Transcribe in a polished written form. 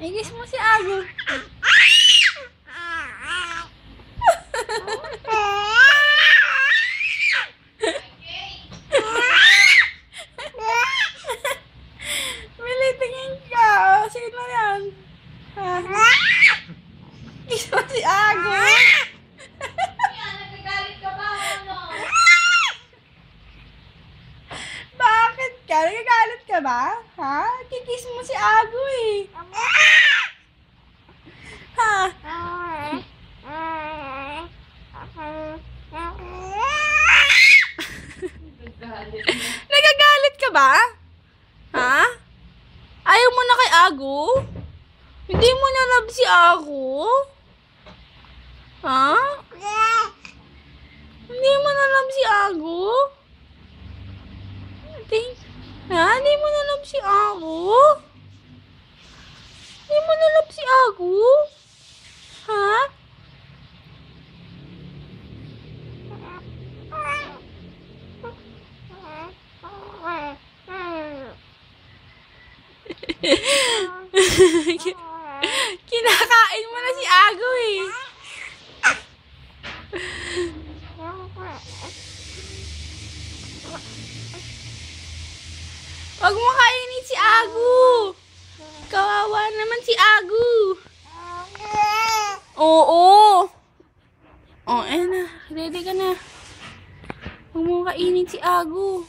Igis mo si Ago. Mili, tingin ka. O, sino yan? Ha? Igis mo si Ago. Nagagalit ka ba? Ano? Bakit ka? Nagagalit ka ba? Ha? Kikis mo si Ago eh. Ha? Nagagalit ka ba? Ha? Ayaw mo na kay Ago? Hindi mo na love si Ago? Ha? Hindi mo na love si Ago? Ha? Hindi mo na love si Ago? Hindi mo na love si Ago? Ha? Kinakain mo na si Ago eh. Huwag mo kainin si Ago. Kawawa naman si Ago. Oo. Oh, na. Ready ka na. Huwag mo kainin si Ago.